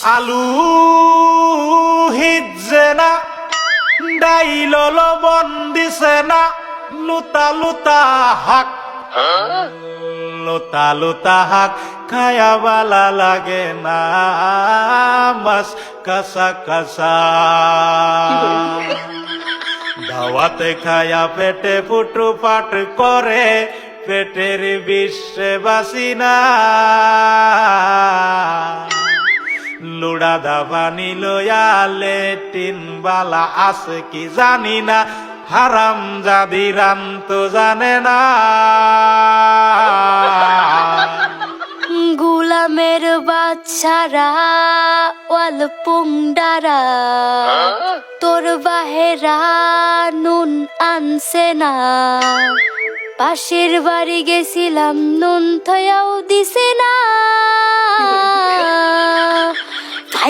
আলু হিজে না ডাইল লবণ দিছে না লুতা লুতা হাক লুতা লুতা হাক খায়া বালা লাগে না মাছ কাঁচা কাঁচা দাওয়াতে খায়া পেটে ফুটু পাট করে পেটের বিশ্বে বাসি না লুড়া দাবা নিলয়া লেটিন বালা আছে কি জানি না হারাম জাদি রান তো জানে না গুলামের বাচ্চারা ওয়াল পুংডারা তোর বাহেরা নুন আনছে না পাশের বাড়ি গেছিলাম নুন থয়াও দিছে না